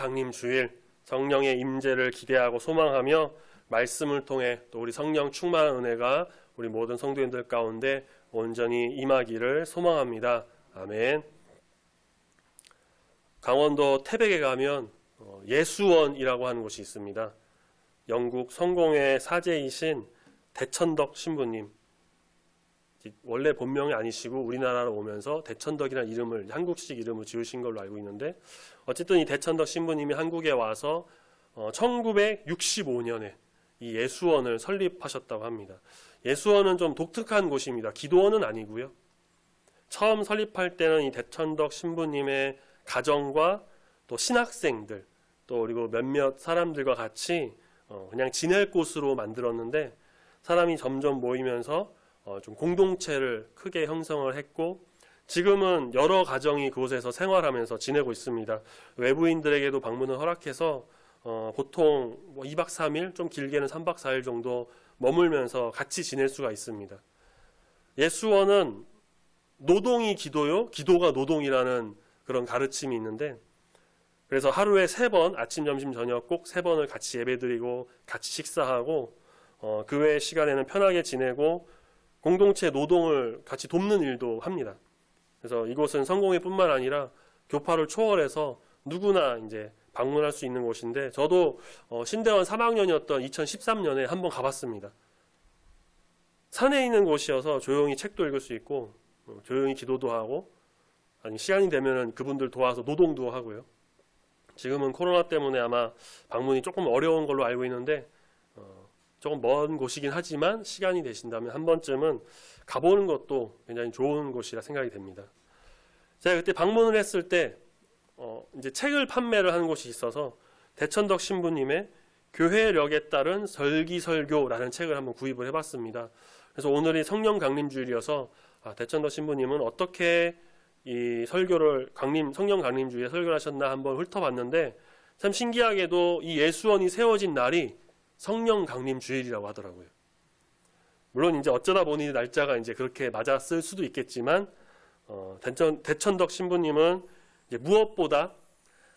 강림주일 성령의 임재를 기대하고 소망하며 말씀을 통해 또 우리 성령 충만한 은혜가 우리 모든 성도님들 가운데 온전히 임하기를 소망합니다. 아멘. 강원도 태백에 가면 예수원이라고 하는 곳이 있습니다. 영국 성공회 사제이신 대천덕 신부님, 원래 본명이 아니시고 우리나라로 오면서 대천덕이라는 이름을, 한국식 이름을 지으신 걸로 알고 있는데, 어쨌든 이 대천덕 신부님이 한국에 와서 1965년에 이 예수원을 설립하셨다고 합니다. 예수원은 좀 독특한 곳입니다. 기도원은 아니고요. 처음 설립할 때는 이 대천덕 신부님의 가정과 또 신학생들, 또 그리고 몇몇 사람들과 같이 그냥 지낼 곳으로 만들었는데, 사람이 점점 모이면서 좀 공동체를 크게 형성을 했고, 지금은 여러 가정이 그곳에서 생활하면서 지내고 있습니다. 외부인들에게도 방문을 허락해서 보통 2박 3일, 좀 길게는 3박 4일 정도 머물면서 같이 지낼 수가 있습니다. 예수원은 노동이 기도요, 기도가 노동이라는 그런 가르침이 있는데, 그래서 하루에 3번, 아침, 점심, 저녁 꼭 3번을 같이 예배드리고 같이 식사하고, 그 외의 시간에는 편하게 지내고 공동체 노동을 같이 돕는 일도 합니다. 그래서 이곳은 성공회뿐만 아니라 교파를 초월해서 누구나 이제 방문할 수 있는 곳인데, 저도 신대원 3학년이었던 2013년에 한번 가봤습니다. 산에 있는 곳이어서 조용히 책도 읽을 수 있고 조용히 기도도 하고, 아니 시간이 되면은 그분들 도와서 노동도 하고요. 지금은 코로나 때문에 아마 방문이 조금 어려운 걸로 알고 있는데, 조금 먼 곳이긴 하지만 시간이 되신다면 한 번쯤은 가보는 것도 굉장히 좋은 곳이라 생각이 됩니다. 제가 그때 방문을 했을 때 이제 책을 판매를 하는 곳이 있어서 대천덕 신부님의 교회력에 따른 설기설교라는 책을 한번 구입을 해봤습니다. 그래서 오늘이 성령 강림주일이어서 대천덕 신부님은 어떻게 이 설교를 성령 강림주일에 설교를 하셨나 한번 훑어봤는데, 참 신기하게도 이 예수원이 세워진 날이 성령 강림 주일이라고 하더라고요. 물론 이제 어쩌다 보니 날짜가 이제 그렇게 맞았을 수도 있겠지만, 대천덕 신부님은 이제 무엇보다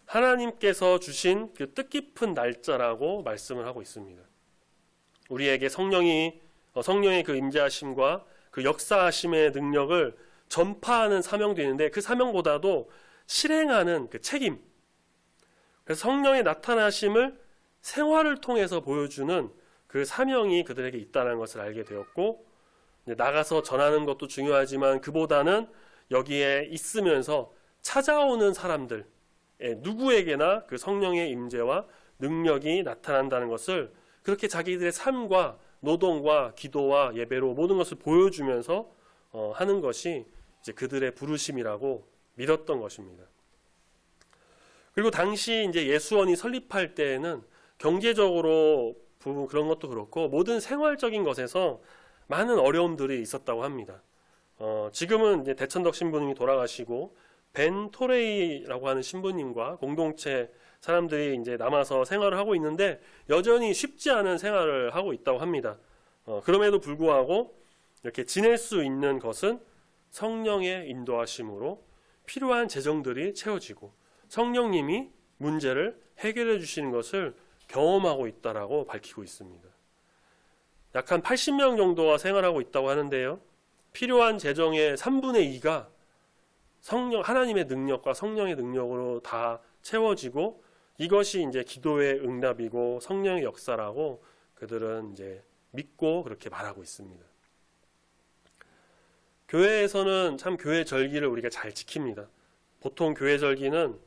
하나님께서 주신 그 뜻깊은 날짜라고 말씀을 하고 있습니다. 우리에게 성령의 그 임재하심과 그 역사하심의 능력을 전파하는 사명도 있는데, 그 사명보다도 실행하는 그 책임. 그래서 성령의 나타나심을 생활을 통해서 보여주는 그 사명이 그들에게 있다는 것을 알게 되었고, 나가서 전하는 것도 중요하지만 그보다는 여기에 있으면서 찾아오는 사람들, 누구에게나 그 성령의 임재와 능력이 나타난다는 것을 그렇게 자기들의 삶과 노동과 기도와 예배로 모든 것을 보여주면서 하는 것이 이제 그들의 부르심이라고 믿었던 것입니다. 그리고 당시 이제 예수원이 설립할 때에는 경제적으로 그런 것도 그렇고 모든 생활적인 것에서 많은 어려움들이 있었다고 합니다. 지금은 이제 대천덕 신부님이 돌아가시고 벤 토레이라고 하는 신부님과 공동체 사람들이 이제 남아서 생활을 하고 있는데, 여전히 쉽지 않은 생활을 하고 있다고 합니다. 그럼에도 불구하고 이렇게 지낼 수 있는 것은 성령의 인도하심으로 필요한 재정들이 채워지고 성령님이 문제를 해결해 주시는 것을 경험하고 있다라고 밝히고 있습니다. 약 한 80명 정도가 생활하고 있다고 하는데요, 필요한 재정의 3분의 2가 하나님의 능력과 성령의 능력으로 다 채워지고, 이것이 이제 기도의 응답이고 성령의 역사라고 그들은 이제 믿고 그렇게 말하고 있습니다. 교회에서는 참 교회 절기를 우리가 잘 지킵니다. 보통 교회 절기는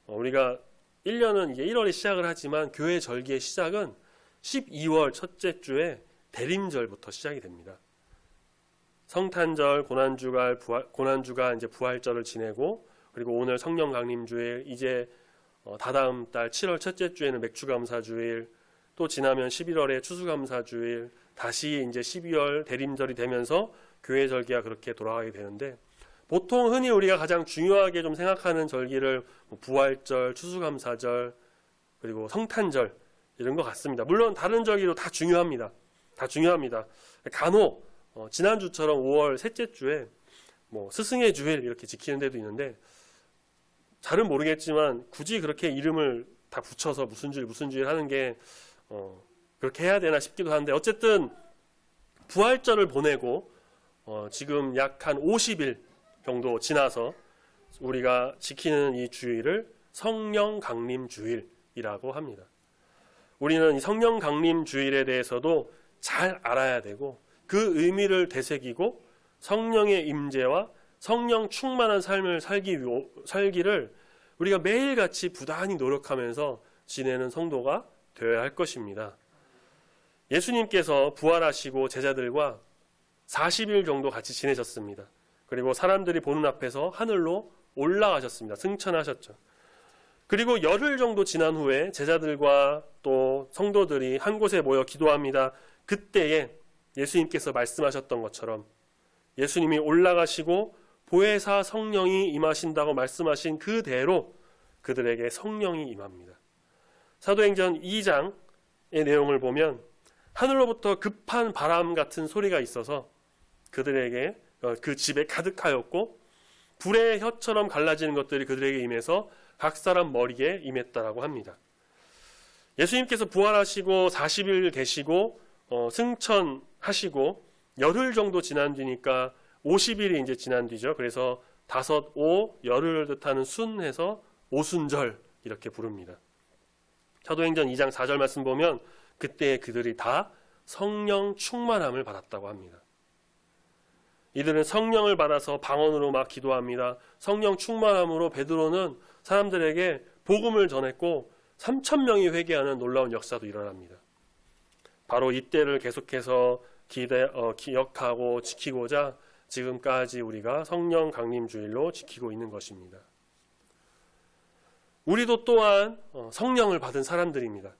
우리가 1년은 이제 1월에 시작을 하지만, 교회 절기의 시작은 12월 첫째 주에 대림절부터 시작이 됩니다. 성탄절, 고난주가 이제 부활절을 지내고, 그리고 오늘 성령 강림주일, 이제 다다음 달 7월 첫째 주에는 맥주감사주일, 또 지나면 11월에 추수감사주일, 다시 이제 12월 대림절이 되면서 교회 절기가 그렇게 돌아가게 되는데, 보통 흔히 우리가 가장 중요하게 좀 생각하는 절기를 부활절, 추수감사절, 그리고 성탄절 이런 것 같습니다. 물론 다른 절기도 다 중요합니다. 간혹 지난주처럼 5월 셋째 주에 스승의 주일 이렇게 지키는 데도 있는데, 잘은 모르겠지만 굳이 그렇게 이름을 다 붙여서 무슨 주일 하는 게 그렇게 해야 되나 싶기도 한데, 어쨌든 부활절을 보내고 지금 약 한 50일 정도 지나서 우리가 지키는 이 주일을 성령 강림 주일이라고 합니다. 우리는 이 성령 강림 주일에 대해서도 잘 알아야 되고, 그 의미를 되새기고 성령의 임재와 성령 충만한 삶을 살기를 우리가 매일같이 부단히 노력하면서 지내는 성도가 되어야 할 것입니다. 예수님께서 부활하시고 제자들과 40일 정도 같이 지내셨습니다. 그리고 사람들이 보는 앞에서 하늘로 올라가셨습니다. 승천하셨죠. 그리고 열흘 정도 지난 후에 제자들과 또 성도들이 한 곳에 모여 기도합니다. 그때에 예수님께서 말씀하셨던 것처럼 예수님이 올라가시고 보혜사 성령이 임하신다고 말씀하신 그대로 그들에게 성령이 임합니다. 사도행전 2장의 내용을 보면 하늘로부터 급한 바람 같은 소리가 있어서 그들에게 그 집에 가득하였고, 불의 혀처럼 갈라지는 것들이 그들에게 임해서 각 사람 머리에 임했다라고 합니다. 예수님께서 부활하시고 40일 계시고 승천하시고 열흘 정도 지난 뒤니까 50일이 이제 지난 뒤죠. 그래서 5, 5, 열흘을 뜻하는 순해서 오순절 이렇게 부릅니다. 사도행전 2장 4절 말씀 보면 그때 그들이 다 성령 충만함을 받았다고 합니다. 이들은 성령을 받아서 방언으로 막 기도합니다. 성령 충만함으로 베드로는 사람들에게 복음을 전했고 3,000명이 회개하는 놀라운 역사도 일어납니다. 바로 이때를 계속해서 기억하고 지키고자 지금까지 우리가 성령 강림 주일로 지키고 있는 것입니다. 우리도 또한 성령을 받은 사람들입니다.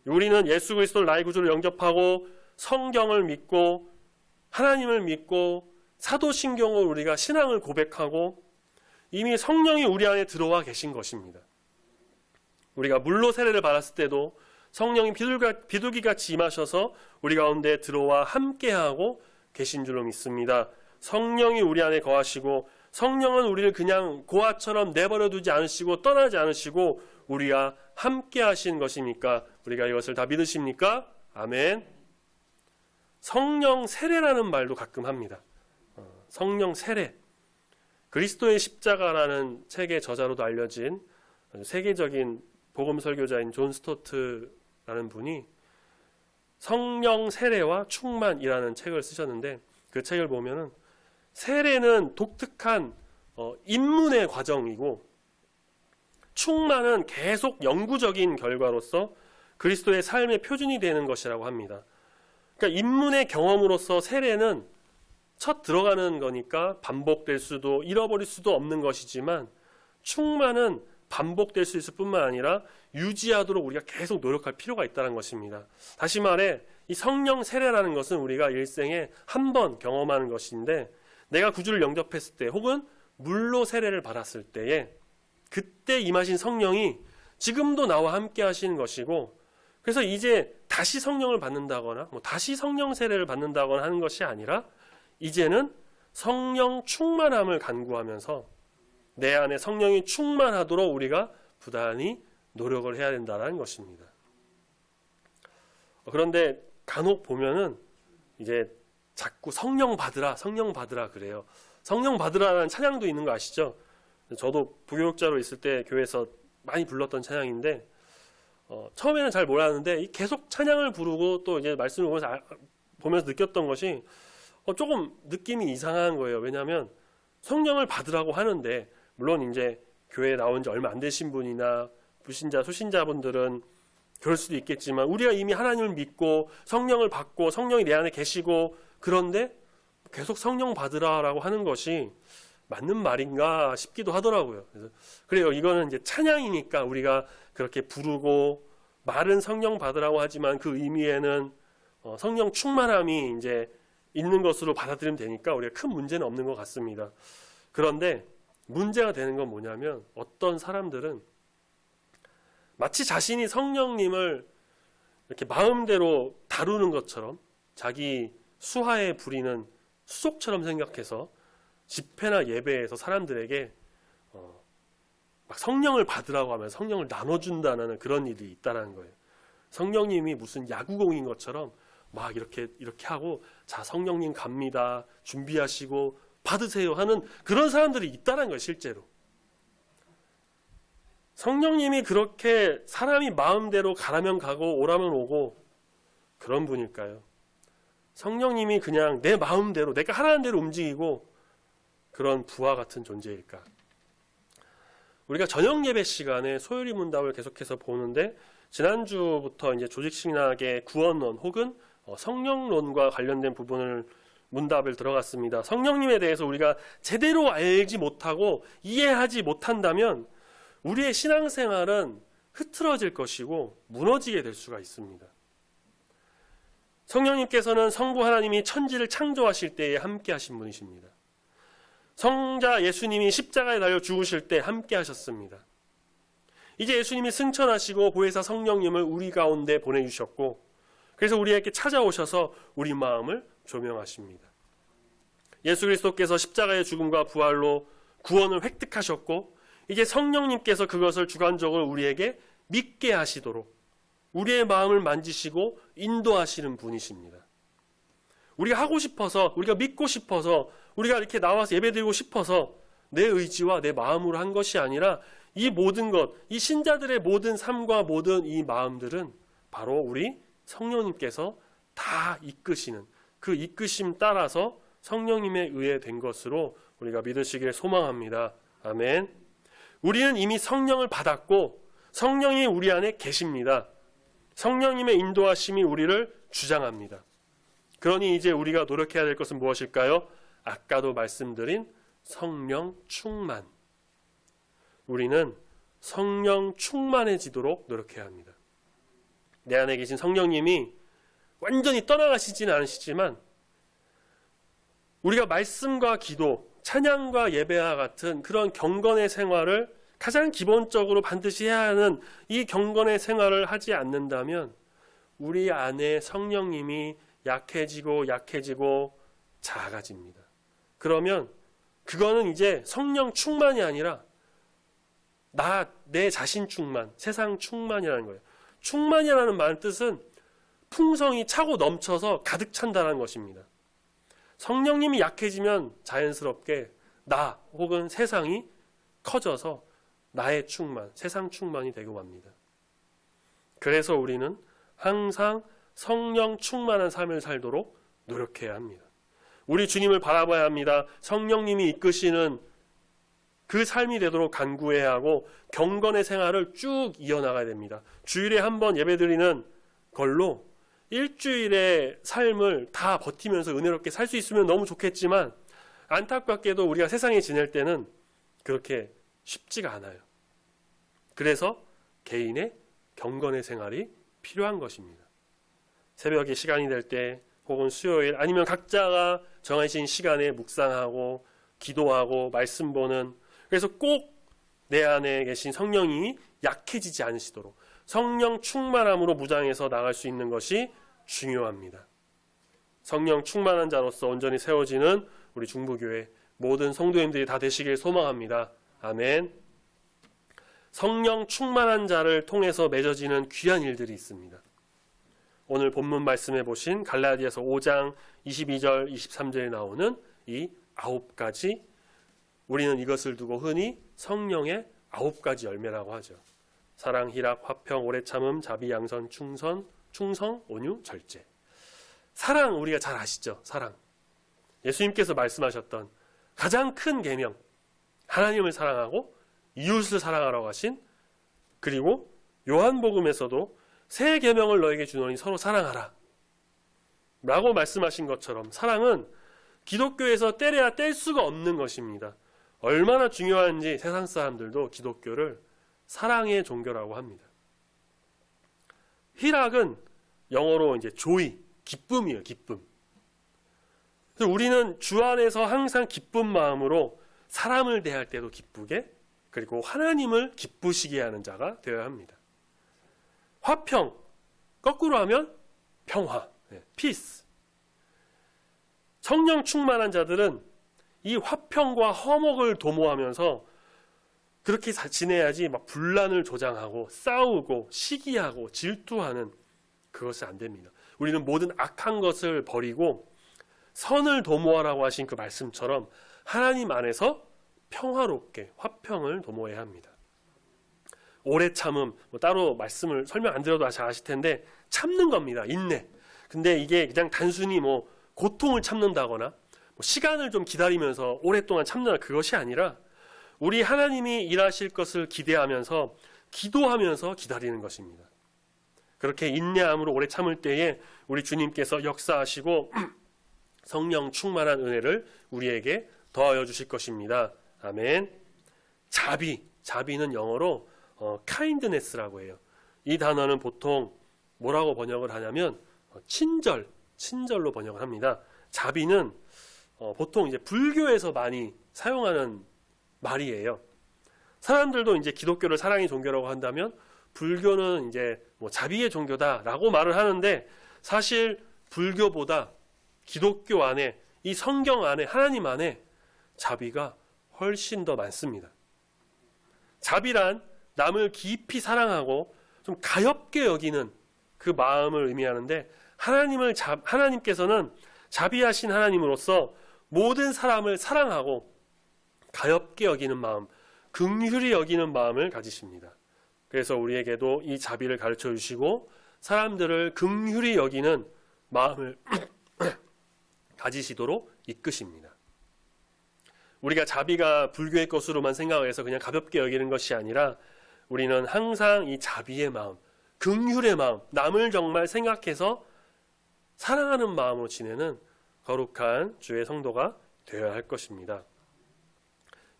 우리는 예수 그리스도를 나의 구주로 영접하고 성경을 믿고 하나님을 믿고 사도신경으로 우리가 신앙을 고백하고 이미 성령이 우리 안에 들어와 계신 것입니다. 우리가 물로 세례를 받았을 때도 성령이 비둘기같이 임하셔서 우리 가운데 들어와 함께하고 계신 줄로 믿습니다. 성령이 우리 안에 거하시고 성령은 우리를 그냥 고아처럼 내버려 두지 않으시고 떠나지 않으시고 우리와 함께 하신 것이니까 우리가 이것을 다 믿으십니까? 아멘. 성령 세례라는 말도 가끔 합니다. 성령 세례. 그리스도의 십자가라는 책의 저자로도 알려진 세계적인 복음 설교자인 존 스토트라는 분이 성령 세례와 충만이라는 책을 쓰셨는데, 그 책을 보면은 세례는 독특한 입문의 과정이고 충만은 계속 영구적인 결과로서 그리스도의 삶의 표준이 되는 것이라고 합니다. 그러니까 입문의 경험으로서 세례는 첫 들어가는 거니까 반복될 수도 잃어버릴 수도 없는 것이지만, 충만은 반복될 수 있을 뿐만 아니라 유지하도록 우리가 계속 노력할 필요가 있다는 것입니다. 다시 말해 이 성령 세례라는 것은 우리가 일생에 한 번 경험하는 것인데, 내가 구주를 영접했을 때 혹은 물로 세례를 받았을 때에 그때 임하신 성령이 지금도 나와 함께 하시는 것이고, 그래서 이제 다시 성령을 받는다거나 다시 성령 세례를 받는다거나 하는 것이 아니라 이제는 성령 충만함을 간구하면서 내 안에 성령이 충만하도록 우리가 부단히 노력을 해야 된다는 것입니다. 그런데 간혹 보면은 이제 자꾸 성령 받으라 그래요. 성령 받으라는 찬양도 있는 거 아시죠? 저도 부교육자로 있을 때 교회에서 많이 불렀던 찬양인데 처음에는 잘 몰랐는데 계속 찬양을 부르고 또 이제 말씀을 보면서 느꼈던 것이 조금 느낌이 이상한 거예요. 왜냐하면 성령을 받으라고 하는데, 물론 이제 교회에 나온 지 얼마 안 되신 분이나 불신자, 소신자분들은 그럴 수도 있겠지만, 우리가 이미 하나님을 믿고 성령을 받고 성령이 내 안에 계시고 그런데 계속 성령 받으라라고 하는 것이 맞는 말인가 싶기도 하더라고요. 그래요. 이거는 이제 찬양이니까 우리가 그렇게 부르고 말은 성령 받으라고 하지만 그 의미에는 성령 충만함이 이제 있는 것으로 받아들이면 되니까 우리가 큰 문제는 없는 것 같습니다. 그런데 문제가 되는 건 뭐냐면, 어떤 사람들은 마치 자신이 성령님을 이렇게 마음대로 다루는 것처럼 자기 수하에 부리는 수속처럼 생각해서 집회나 예배에서 사람들에게 막 성령을 받으라고 하면 성령을 나눠준다는 그런 일이 있다는 거예요. 성령님이 무슨 야구공인 것처럼 막 이렇게 하고, 자, 성령님 갑니다, 준비하시고 받으세요 하는 그런 사람들이 있다는 거예요. 실제로 성령님이 그렇게 사람이 마음대로 가라면 가고 오라면 오고 그런 분일까요? 성령님이 그냥 내 마음대로 내가 하라는 대로 움직이고 그런 부와 같은 존재일까? 우리가 저녁 예배 시간에 소요리 문답을 계속해서 보는데, 지난주부터 이제 조직신학의 구원론 혹은 성령론과 관련된 부분을 문답을 들어갔습니다. 성령님에 대해서 우리가 제대로 알지 못하고 이해하지 못한다면 우리의 신앙생활은 흐트러질 것이고 무너지게 될 수가 있습니다. 성령님께서는 성부 하나님이 천지를 창조하실 때에 함께 하신 분이십니다. 성자 예수님이 십자가에 달려 죽으실 때 함께 하셨습니다. 이제 예수님이 승천하시고 보혜사 성령님을 우리 가운데 보내주셨고, 그래서 우리에게 찾아오셔서 우리 마음을 조명하십니다. 예수 그리스도께서 십자가의 죽음과 부활로 구원을 획득하셨고, 이제 성령님께서 그것을 주관적으로 우리에게 믿게 하시도록 우리의 마음을 만지시고 인도하시는 분이십니다. 우리가 하고 싶어서, 우리가 믿고 싶어서, 우리가 이렇게 나와서 예배드리고 싶어서 내 의지와 내 마음으로 한 것이 아니라, 이 모든 것, 이 신자들의 모든 삶과 모든 이 마음들은 바로 우리 성령님께서 다 이끄시는, 그 이끄심 따라서 성령님에 의해 된 것으로 우리가 믿으시길 소망합니다. 아멘. 우리는 이미 성령을 받았고 성령이 우리 안에 계십니다. 성령님의 인도하심이 우리를 주장합니다. 그러니 이제 우리가 노력해야 될 것은 무엇일까요? 아까도 말씀드린 성령 충만. 우리는 성령 충만해지도록 노력해야 합니다. 내 안에 계신 성령님이 완전히 떠나가시지는 않으시지만 우리가 말씀과 기도, 찬양과 예배와 같은 그런 경건의 생활을 가장 기본적으로 반드시 해야 하는 이 경건의 생활을 하지 않는다면 우리 안에 성령님이 약해지고 작아집니다. 그러면 그거는 이제 성령 충만이 아니라 내 자신 충만, 세상 충만이라는 거예요. 충만이라는 말 뜻은 풍성이 차고 넘쳐서 가득 찬다는 것입니다. 성령님이 약해지면 자연스럽게 나 혹은 세상이 커져서 나의 충만, 세상 충만이 되고 맙니다. 그래서 우리는 항상 성령 충만한 삶을 살도록 노력해야 합니다. 우리 주님을 바라봐야 합니다. 성령님이 이끄시는 그 삶이 되도록 간구해야 하고 경건의 생활을 쭉 이어나가야 됩니다. 주일에 한 번 예배드리는 걸로 일주일의 삶을 다 버티면서 은혜롭게 살 수 있으면 너무 좋겠지만, 안타깝게도 우리가 세상에 지낼 때는 그렇게 쉽지가 않아요. 그래서 개인의 경건의 생활이 필요한 것입니다. 새벽에 시간이 될 때 혹은 수요일 아니면 각자가 정해진 시간에 묵상하고 기도하고 말씀 보는, 그래서 꼭 내 안에 계신 성령이 약해지지 않으시도록 성령 충만함으로 무장해서 나갈 수 있는 것이 중요합니다. 성령 충만한 자로서 온전히 세워지는 우리 중부교회 모든 성도님들이 다 되시길 소망합니다. 아멘. 성령 충만한 자를 통해서 맺어지는 귀한 일들이 있습니다. 오늘 본문 말씀해 보신 갈라디아서 5장 22절 23절에 나오는 이 9가지, 우리는 이것을 두고 흔히 성령의 9가지 열매라고 하죠. 사랑, 희락, 화평, 오래 참음, 자비, 양선, 충성, 온유, 절제. 사랑 우리가 잘 아시죠? 사랑. 예수님께서 말씀하셨던 가장 큰 계명, 하나님을 사랑하고 이웃을 사랑하라고 하신, 그리고 요한복음에서도 새 계명을 너에게 주노니 서로 사랑하라 라고 말씀하신 것처럼 사랑은 기독교에서 떼려야 뗄 수가 없는 것입니다. 얼마나 중요한지 세상 사람들도 기독교를 사랑의 종교라고 합니다. 희락은 영어로 이제 joy, 기쁨이에요, 기쁨. 그래서 우리는 주 안에서 항상 기쁜 마음으로 사람을 대할 때도 기쁘게, 그리고 하나님을 기쁘시게 하는 자가 되어야 합니다. 화평, 거꾸로 하면 평화, peace. 성령 충만한 자들은 이 화평과 화목을 도모하면서 그렇게 지내야지 막 분란을 조장하고 싸우고 시기하고 질투하는 그것은 안 됩니다. 우리는 모든 악한 것을 버리고 선을 도모하라고 하신 그 말씀처럼 하나님 안에서 평화롭게 화평을 도모해야 합니다. 오래 참음, 따로 말씀을 설명 안 드려도 잘 아실 텐데 참는 겁니다. 인내. 근데 이게 그냥 단순히 고통을 참는다거나 시간을 좀 기다리면서 오랫동안 참는 그것이 아니라 우리 하나님이 일하실 것을 기대하면서 기도하면서 기다리는 것입니다. 그렇게 인내함으로 오래 참을 때에 우리 주님께서 역사하시고 성령 충만한 은혜를 우리에게 더하여 주실 것입니다. 아멘. 자비는 영어로 kindness라고 해요. 이 단어는 보통 뭐라고 번역을 하냐면 친절로 번역을 합니다. 자비는 보통 이제 불교에서 많이 사용하는 말이에요. 사람들도 이제 기독교를 사랑의 종교라고 한다면 불교는 이제 자비의 종교다라고 말을 하는데 사실 불교보다 기독교 안에 이 성경 안에 하나님 안에 자비가 훨씬 더 많습니다. 자비란 남을 깊이 사랑하고 좀 가엽게 여기는 그 마음을 의미하는데 하나님께서는 자비하신 하나님으로서 모든 사람을 사랑하고 가엽게 여기는 마음, 긍휼히 여기는 마음을 가지십니다. 그래서 우리에게도 이 자비를 가르쳐 주시고 사람들을 긍휼히 여기는 마음을 가지시도록 이끄십니다. 우리가 자비가 불교의 것으로만 생각을 해서 그냥 가볍게 여기는 것이 아니라 우리는 항상 이 자비의 마음, 긍휼의 마음, 남을 정말 생각해서 사랑하는 마음으로 지내는 거룩한 주의 성도가 되어야 할 것입니다.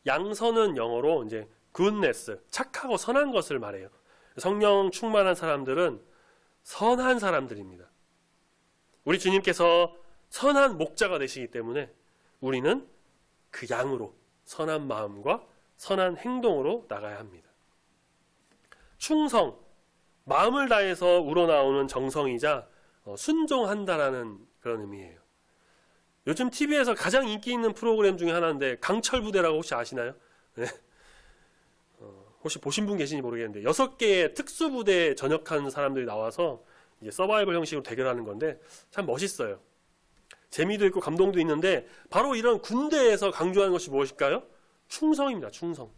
양선은 영어로 이제 goodness, 착하고 선한 것을 말해요. 성령 충만한 사람들은 선한 사람들입니다. 우리 주님께서 선한 목자가 되시기 때문에 우리는 그 양으로 선한 마음과 선한 행동으로 나가야 합니다. 충성, 마음을 다해서 우러나오는 정성이자 순종한다라는 그런 의미예요. 요즘 TV에서 가장 인기 있는 프로그램 중에 하나인데 강철부대라고 혹시 아시나요? 네. 혹시 보신 분 계신지 모르겠는데 6개의 특수부대에 전역한 사람들이 나와서 이제 서바이벌 형식으로 대결하는 건데 참 멋있어요. 재미도 있고 감동도 있는데 바로 이런 군대에서 강조하는 것이 무엇일까요? 충성입니다. 충성.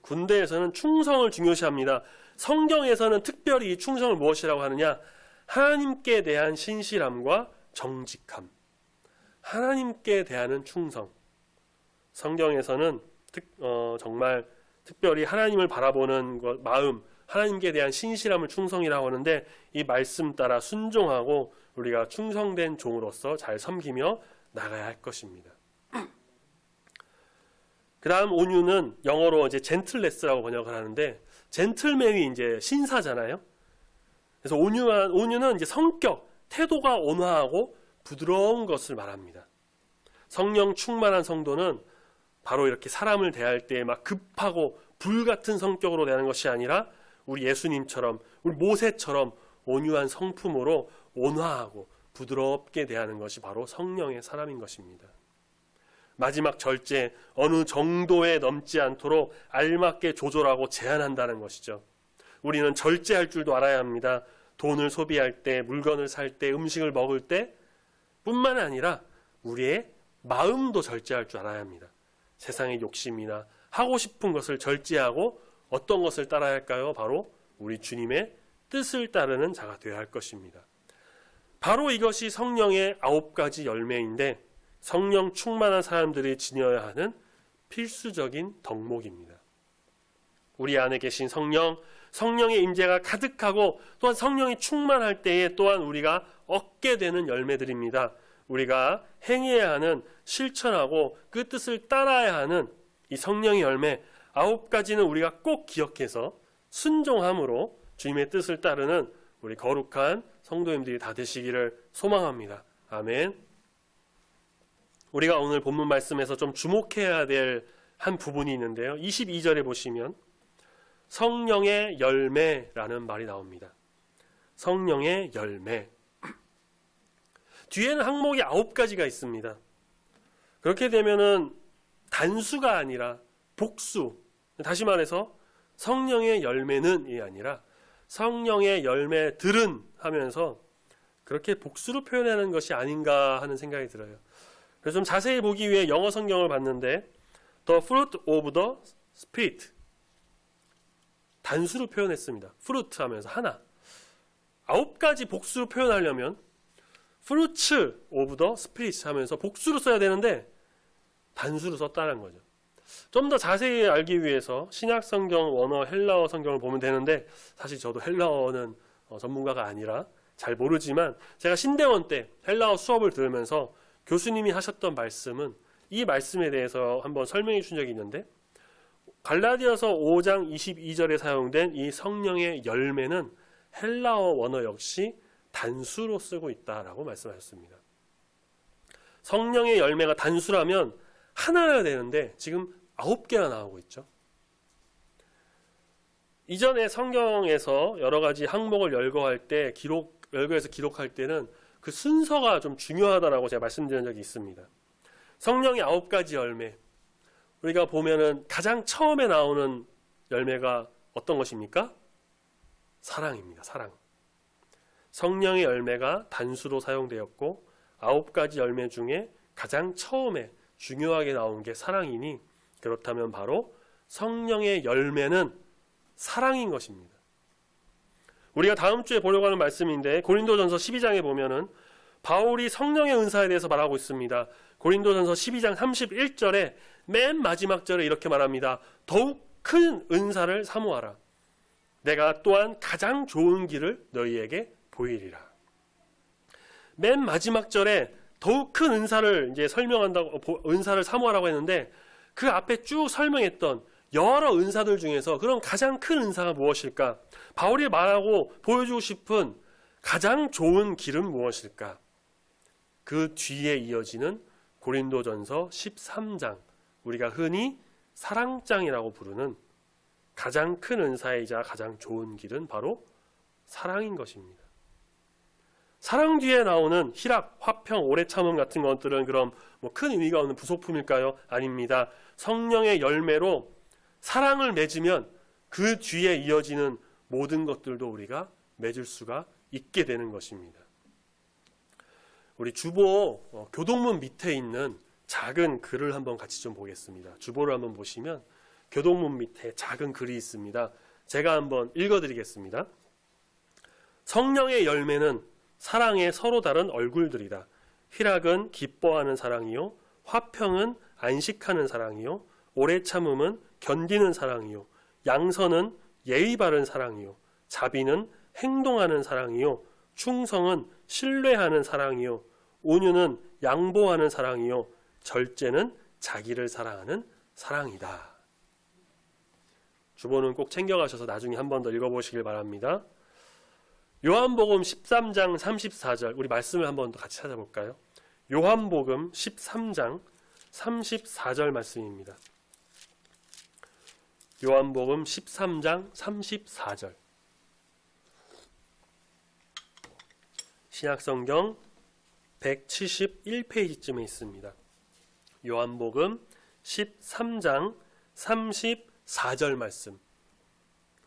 군대에서는 충성을 중요시합니다. 성경에서는 특별히 이 충성을 무엇이라고 하느냐? 하나님께 대한 신실함과 정직함. 하나님께 대하는 충성. 성경에서는 정말 특별히 하나님을 바라보는 마음, 하나님께 대한 신실함을 충성이라고 하는데 이 말씀 따라 순종하고 우리가 충성된 종으로서 잘 섬기며 나가야 할 것입니다. 그 다음 온유는 영어로 이제 젠틀레스라고 번역을 하는데 젠틀맨이 이제 신사잖아요. 그래서 온유는 이제 성격, 태도가 온화하고 부드러운 것을 말합니다. 성령 충만한 성도는 바로 이렇게 사람을 대할 때 막 급하고 불같은 성격으로 대하는 것이 아니라 우리 예수님처럼, 우리 모세처럼 온유한 성품으로 온화하고 부드럽게 대하는 것이 바로 성령의 사람인 것입니다. 마지막 절제, 어느 정도에 넘지 않도록 알맞게 조절하고 제한한다는 것이죠. 우리는 절제할 줄도 알아야 합니다. 돈을 소비할 때, 물건을 살 때, 음식을 먹을 때 뿐만 아니라 우리의 마음도 절제할 줄 알아야 합니다. 세상의 욕심이나 하고 싶은 것을 절제하고 어떤 것을 따라야 할까요? 바로 우리 주님의 뜻을 따르는 자가 되어야 할 것입니다. 바로 이것이 성령의 9가지 열매인데 성령 충만한 사람들이 지녀야 하는 필수적인 덕목입니다. 우리 안에 계신 성령의 임재가 가득하고 또한 성령이 충만할 때에 또한 우리가 얻게 되는 열매들입니다. 우리가 행해야 하는, 실천하고 그 뜻을 따라야 하는 이 성령의 열매 9가지는 우리가 꼭 기억해서 순종함으로 주님의 뜻을 따르는 우리 거룩한 성도님들이 다 되시기를 소망합니다. 아멘. 우리가 오늘 본문 말씀에서 좀 주목해야 될 한 부분이 있는데요. 22절에 보시면 성령의 열매라는 말이 나옵니다. 성령의 열매. 뒤에는 항목이 9가지가 있습니다. 그렇게 되면은 단수가 아니라 복수, 다시 말해서 성령의 열매는이 아니라 성령의 열매들은 하면서 그렇게 복수로 표현하는 것이 아닌가 하는 생각이 들어요. 그래서 좀 자세히 보기 위해 영어 성경을 봤는데 The fruit of the Spirit 단수로 표현했습니다. fruit 하면서 하나. 9가지 복수로 표현하려면 fruits of the Spirit 하면서 복수로 써야 되는데 단수로 썼다는 거죠. 좀 더 자세히 알기 위해서 신약 성경 원어 헬라어 성경을 보면 되는데 사실 저도 헬라어는 전문가가 아니라 잘 모르지만 제가 신대원 때 헬라어 수업을 들으면서 교수님이 하셨던 말씀은 이 말씀에 대해서 한번 설명해 준 적이 있는데 갈라디아서 5장 22절에 사용된 이 성령의 열매는 헬라어 원어 역시 단수로 쓰고 있다라고 말씀하셨습니다. 성령의 열매가 단수라면 하나여야 되는데 지금 9개나 나오고 있죠. 이전에 성경에서 여러 가지 항목을 열거할 때 열거해서 기록할 때는 그 순서가 좀 중요하다라고 제가 말씀드린 적이 있습니다. 성령의 9가지 열매, 우리가 보면은 가장 처음에 나오는 열매가 어떤 것입니까? 사랑입니다. 사랑. 성령의 열매가 단수로 사용되었고 9가지 열매 중에 가장 처음에 중요하게 나온 게 사랑이니 그렇다면 바로 성령의 열매는 사랑인 것입니다. 우리가 다음 주에 보려고 하는 말씀인데 고린도전서 12장에 보면은 바울이 성령의 은사에 대해서 말하고 있습니다. 고린도전서 12장 31절에 맨 마지막 절에 이렇게 말합니다. 더욱 큰 은사를 사모하라. 내가 또한 가장 좋은 길을 너희에게 보이리라. 맨 마지막 절에 더욱 큰 은사를 이제 설명한다고 은사를 사모하라고 했는데 그 앞에 쭉 설명했던 여러 은사들 중에서 그럼 가장 큰 은사가 무엇일까? 바울이 말하고 보여주고 싶은 가장 좋은 길은 무엇일까? 그 뒤에 이어지는 고린도전서 13장, 우리가 흔히 사랑장이라고 부르는 가장 큰 은사이자 가장 좋은 길은 바로 사랑인 것입니다. 사랑 뒤에 나오는 희락, 화평, 오래 참음 같은 것들은 그럼 큰 의미가 없는 부속품일까요? 아닙니다. 성령의 열매로 사랑을 맺으면 그 뒤에 이어지는 모든 것들도 우리가 맺을 수가 있게 되는 것입니다. 우리 주보 교동문 밑에 있는 작은 글을 한번 같이 좀 보겠습니다. 주보를 한번 보시면 교동문 밑에 작은 글이 있습니다. 제가 한번 읽어드리겠습니다. 성령의 열매는 사랑의 서로 다른 얼굴들이다. 희락은 기뻐하는 사랑이요, 화평은 안식하는 사랑이요, 오래 참음은 견디는 사랑이요, 양선은 예의 바른 사랑이요, 자비는 행동하는 사랑이요, 충성은 신뢰하는 사랑이요, 온유는 양보하는 사랑이요, 절제는 자기를 사랑하는 사랑이다. 주보는 꼭 챙겨가셔서 나중에 한 번 더 읽어보시길 바랍니다. 요한복음 13장 34절, 우리 말씀을 한 번 더 같이 찾아볼까요? 요한복음 13장 34절 말씀입니다. 요한복음 13장 34절. 신약성경 171페이지쯤에 있습니다. 요한복음 13장 34절 말씀.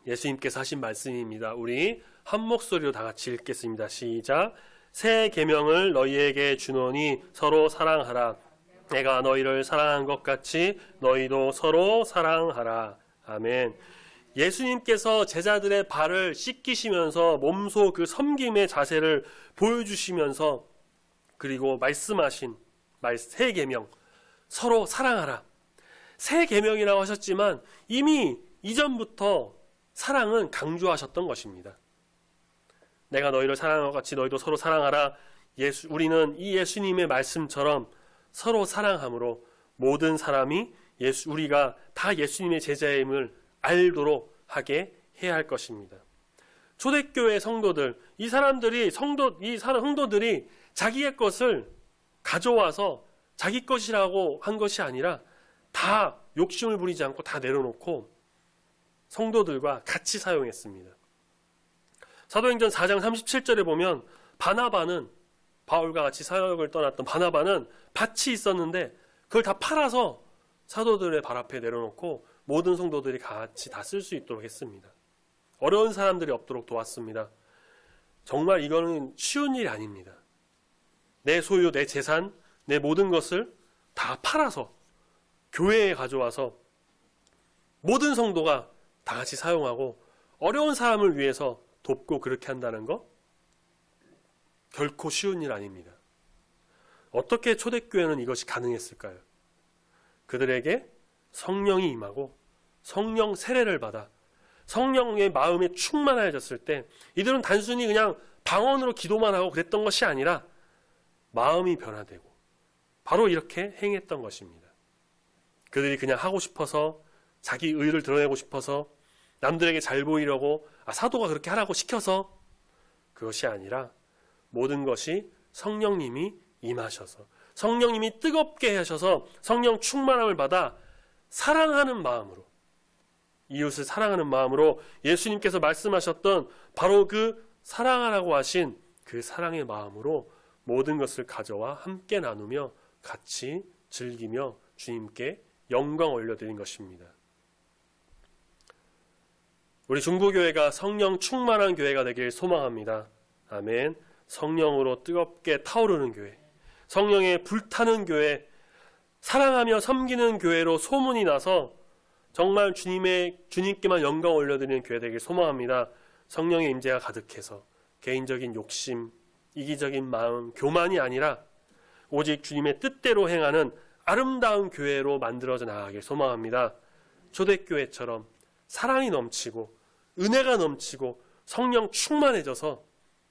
예수님께서 하신 말씀입니다. 우리 한 목소리로 다 같이 읽겠습니다. 시작. 새 계명을 너희에게 주노니 서로 사랑하라. 내가 너희를 사랑한 것 같이 너희도 서로 사랑하라. 아멘. 예수님께서 제자들의 발을 씻기시면서 몸소 그 섬김의 자세를 보여주시면서 그리고 말씀하신 새 계명, 서로 사랑하라. 새 계명이라고 하셨지만 이미 이전부터 사랑은 강조하셨던 것입니다. 내가 너희를 사랑한 것 같이 너희도 서로 사랑하라. 우리는 이 예수님의 말씀처럼 서로 사랑함으로 모든 사람이 우리가 다 예수님의 제자임을 알도록 하게 해야 할 것입니다. 초대교회 성도들, 이 성도들이 자기의 것을 가져와서 자기 것이라고 한 것이 아니라 다 욕심을 부리지 않고 다 내려놓고 성도들과 같이 사용했습니다. 사도행전 4장 37절에 보면 바나바는 바울과 같이 사역을 떠났던 바나바는 밭이 있었는데 그걸 다 팔아서 사도들의 발 앞에 내려놓고 모든 성도들이 같이 다 쓸 수 있도록 했습니다. 어려운 사람들이 없도록 도왔습니다. 정말 이거는 쉬운 일이 아닙니다. 내 소유, 내 재산, 내 모든 것을 다 팔아서 교회에 가져와서 모든 성도가 다 같이 사용하고 어려운 사람을 위해서 돕고 그렇게 한다는 거 결코 쉬운 일 아닙니다. 어떻게 초대교회는 이것이 가능했을까요? 그들에게 성령이 임하고 성령 세례를 받아 성령의 마음에 충만해졌을 때 이들은 단순히 그냥 방언으로 기도만 하고 그랬던 것이 아니라 마음이 변화되고 바로 이렇게 행했던 것입니다. 그들이 그냥 하고 싶어서 자기 의를 드러내고 싶어서 남들에게 잘 보이려고 사도가 그렇게 하라고 시켜서 그것이 아니라 모든 것이 성령님이 임하셔서 성령님이 뜨겁게 하셔서 성령 충만함을 받아 사랑하는 마음으로 이웃을 사랑하는 마음으로 예수님께서 말씀하셨던 바로 그 사랑하라고 하신 그 사랑의 마음으로 모든 것을 가져와 함께 나누며 같이 즐기며 주님께 영광 올려드린 것입니다. 우리 중부교회가 성령 충만한 교회가 되길 소망합니다. 아멘. 성령으로 뜨겁게 타오르는 교회, 성령에 불타는 교회, 사랑하며 섬기는 교회로 소문이 나서 정말 주님께만 영광 올려드리는 교회 되길 소망합니다. 성령의 임재가 가득해서 개인적인 욕심, 이기적인 마음, 교만이 아니라 오직 주님의 뜻대로 행하는 아름다운 교회로 만들어져 나가길 소망합니다. 초대교회처럼 사랑이 넘치고 은혜가 넘치고 성령 충만해져서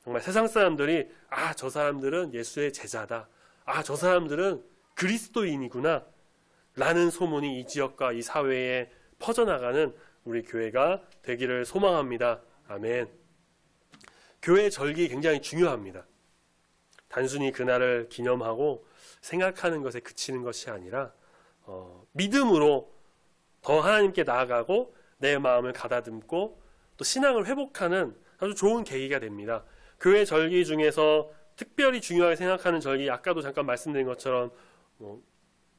정말 세상 사람들이 저 사람들은 예수의 제자다. 저 사람들은 그리스도인이구나. 라는 소문이 이 지역과 이 사회에 퍼져나가는 우리 교회가 되기를 소망합니다. 아멘. 교회 절기 굉장히 중요합니다. 단순히 그날을 기념하고 생각하는 것에 그치는 것이 아니라 믿음으로 더 하나님께 나아가고 내 마음을 가다듬고 또 신앙을 회복하는 아주 좋은 계기가 됩니다. 교회 절기 중에서 특별히 중요하게 생각하는 절기, 아까도 잠깐 말씀드린 것처럼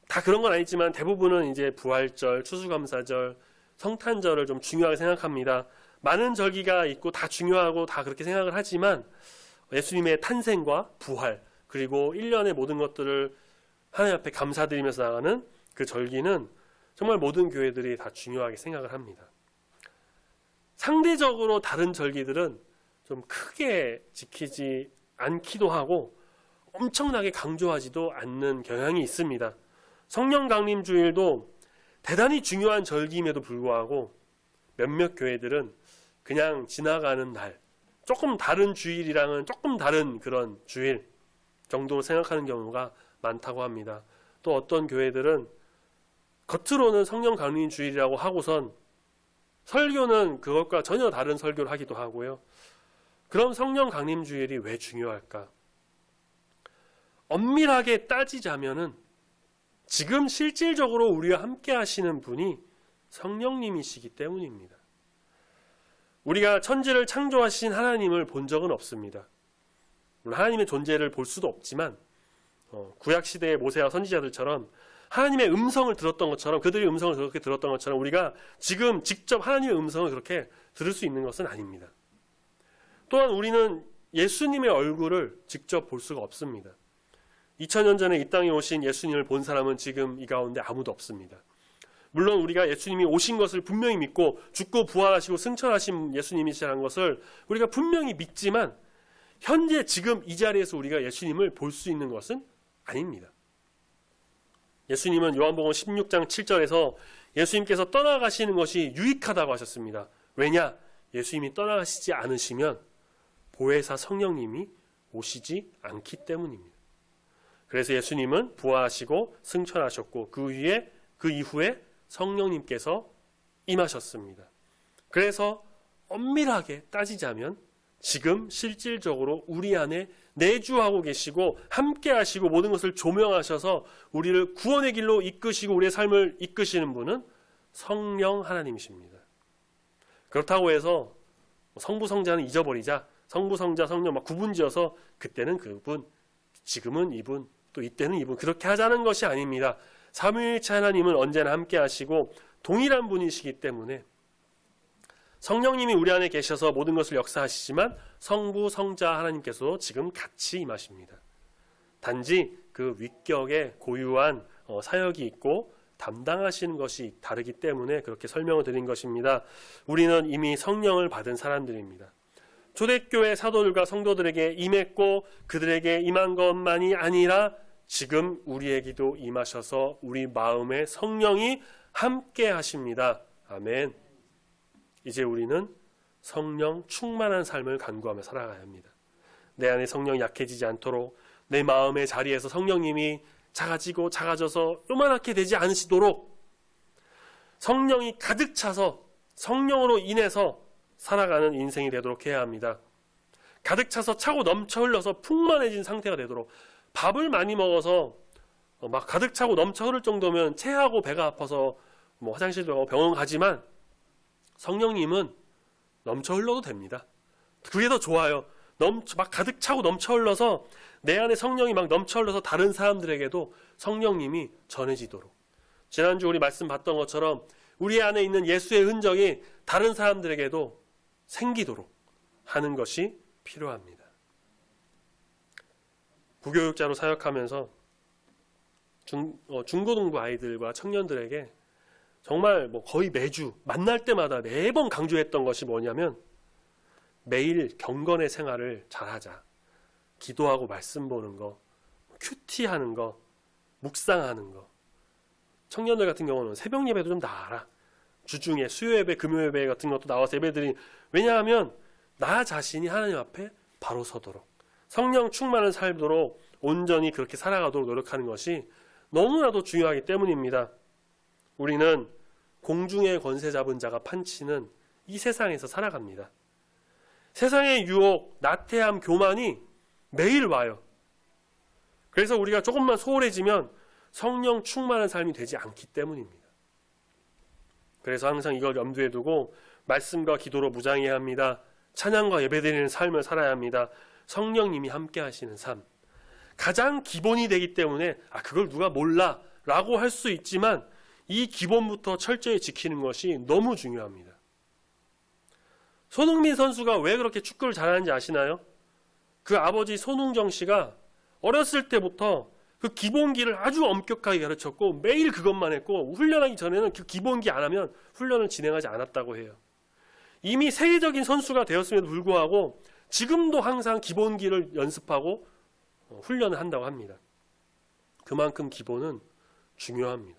다 그런 건 아니지만 대부분은 이제 부활절, 추수감사절, 성탄절을 좀 중요하게 생각합니다. 많은 절기가 있고 다 중요하고 다 그렇게 생각을 하지만 예수님의 탄생과 부활 그리고 1년의 모든 것들을 하나님 앞에 감사드리면서 나가는 그 절기는 정말 모든 교회들이 다 중요하게 생각을 합니다. 상대적으로 다른 절기들은 좀 크게 지키지 않기도 하고 엄청나게 강조하지도 않는 경향이 있습니다. 성령 강림 주일도 대단히 중요한 절기임에도 불구하고 몇몇 교회들은 그냥 지나가는 날, 조금 다른 주일이랑은 조금 다른 그런 주일 정도로 생각하는 경우가 많다고 합니다. 또 어떤 교회들은 겉으로는 성령 강림 주일이라고 하고선 설교는 그것과 전혀 다른 설교를 하기도 하고요. 그럼 성령 강림 주일이 왜 중요할까? 엄밀하게 따지자면은 지금 실질적으로 우리와 함께 하시는 분이 성령님이시기 때문입니다. 우리가 천지를 창조하신 하나님을 본 적은 없습니다. 물론 하나님의 존재를 볼 수도 없지만 구약시대의 모세와 선지자들처럼 하나님의 음성을 들었던 것처럼 그들의 음성을 그렇게 들었던 것처럼 우리가 지금 직접 하나님의 음성을 그렇게 들을 수 있는 것은 아닙니다. 또한 우리는 예수님의 얼굴을 직접 볼 수가 없습니다. 2000년 전에 이 땅에 오신 예수님을 본 사람은 지금 이 가운데 아무도 없습니다. 물론 우리가 예수님이 오신 것을 분명히 믿고 죽고 부활하시고 승천하신 예수님이시라는 것을 우리가 분명히 믿지만 현재 지금 이 자리에서 우리가 예수님을 볼 수 있는 것은 아닙니다. 예수님은 요한복음 16장 7절에서 예수님께서 떠나가시는 것이 유익하다고 하셨습니다. 왜냐? 예수님이 떠나가시지 않으시면 보혜사 성령님이 오시지 않기 때문입니다. 그래서 예수님은 부활하시고 승천하셨고 그 이후에 성령님께서 임하셨습니다. 그래서 엄밀하게 따지자면 지금 실질적으로 우리 안에 내주하고 계시고 함께 하시고 모든 것을 조명하셔서 우리를 구원의 길로 이끄시고 우리의 삶을 이끄시는 분은 성령 하나님이십니다. 그렇다고 해서 성부 성자는 잊어버리자, 성부 성자 성령 막 구분지어서 그때는 그분, 지금은 이분, 또 이때는 이분 그렇게 하자는 것이 아닙니다. 삼위일체 하나님은 언제나 함께 하시고 동일한 분이시기 때문에 성령님이 우리 안에 계셔서 모든 것을 역사하시지만 성부, 성자 하나님께서도 지금 같이 임하십니다. 단지 그 위격에 고유한 사역이 있고 담당하시는 것이 다르기 때문에 그렇게 설명을 드린 것입니다. 우리는 이미 성령을 받은 사람들입니다. 초대교회 사도들과 성도들에게 임했고 그들에게 임한 것만이 아니라 지금 우리에게도 임하셔서 우리 마음에 성령이 함께 하십니다. 아멘. 이제 우리는 성령 충만한 삶을 간구하며 살아가야 합니다. 내 안에 성령이 약해지지 않도록 내 마음의 자리에서 성령님이 작아지고 작아져서 요만하게 되지 않으시도록 성령이 가득 차서 성령으로 인해서 살아가는 인생이 되도록 해야 합니다. 가득 차서 차고 넘쳐 흘러서 풍만해진 상태가 되도록 밥을 많이 먹어서 막 가득 차고 넘쳐 흐를 정도면 체하고 배가 아파서 화장실 들어가고 병원 가지만 성령님은 넘쳐 흘러도 됩니다. 그게 더 좋아요. 막 가득 차고 넘쳐 흘러서 내 안에 성령이 막 넘쳐 흘러서 다른 사람들에게도 성령님이 전해지도록. 지난주 우리 말씀 봤던 것처럼 우리 안에 있는 예수의 흔적이 다른 사람들에게도 생기도록 하는 것이 필요합니다. 부교육자로 사역하면서 중고등부 아이들과 청년들에게 정말 거의 매주 만날 때마다 매번 강조했던 것이 뭐냐면 매일 경건의 생활을 잘하자. 기도하고 말씀 보는 거, 큐티하는 거, 묵상하는 거. 청년들 같은 경우는 새벽 예배도 좀 나와라. 주중에 수요 예배, 금요 예배 같은 것도 나와서 예배드리. 왜냐하면 나 자신이 하나님 앞에 바로 서도록 성령 충만한 살도록 온전히 그렇게 살아가도록 노력하는 것이 너무나도 중요하기 때문입니다. 우리는 공중의 권세 잡은 자가 판치는 이 세상에서 살아갑니다. 세상의 유혹, 나태함, 교만이 매일 와요. 그래서 우리가 조금만 소홀해지면 성령 충만한 삶이 되지 않기 때문입니다. 그래서 항상 이걸 염두에 두고 말씀과 기도로 무장해야 합니다. 찬양과 예배드리는 삶을 살아야 합니다. 성령님이 함께 하시는 삶. 가장 기본이 되기 때문에 그걸 누가 몰라 라고 할 수 있지만 이 기본부터 철저히 지키는 것이 너무 중요합니다. 손흥민 선수가 왜 그렇게 축구를 잘하는지 아시나요? 그 아버지 손흥정 씨가 어렸을 때부터 그 기본기를 아주 엄격하게 가르쳤고 매일 그것만 했고 훈련하기 전에는 그 기본기 안 하면 훈련을 진행하지 않았다고 해요. 이미 세계적인 선수가 되었음에도 불구하고 지금도 항상 기본기를 연습하고 훈련을 한다고 합니다. 그만큼 기본은 중요합니다.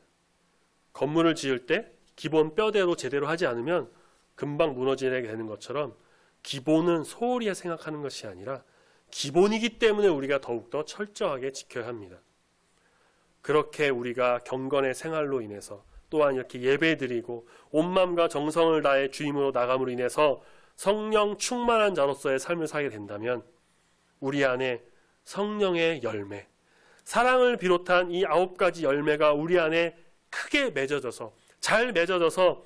건물을 지을 때 기본 뼈대로 제대로 하지 않으면 금방 무너지게 되는 것처럼 기본은 소홀히 생각하는 것이 아니라 기본이기 때문에 우리가 더욱더 철저하게 지켜야 합니다. 그렇게 우리가 경건의 생활로 인해서 또한 이렇게 예배드리고 온 마음과 정성을 다해 주임으로 나감으로 인해서 성령 충만한 자로서의 삶을 살게 된다면 우리 안에 성령의 열매, 사랑을 비롯한 이 9가지 열매가 우리 안에 크게 맺어져서 잘 맺어져서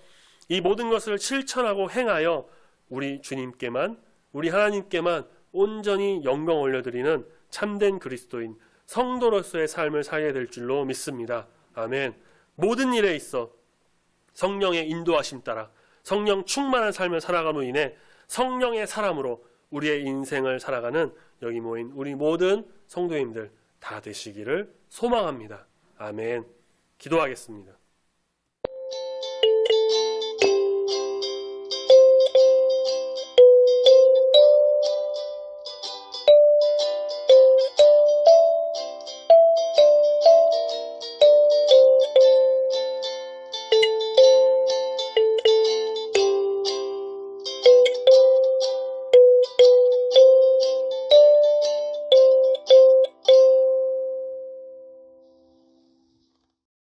이 모든 것을 실천하고 행하여 우리 주님께만 우리 하나님께만 온전히 영광 올려드리는 참된 그리스도인 성도로서의 삶을 살게 될 줄로 믿습니다. 아멘. 모든 일에 있어 성령의 인도하심 따라 성령 충만한 삶을 살아감으로 인해 성령의 사람으로 우리의 인생을 살아가는 여기 모인 우리 모든 성도님들 다 되시기를 소망합니다. 아멘. 기도하겠습니다.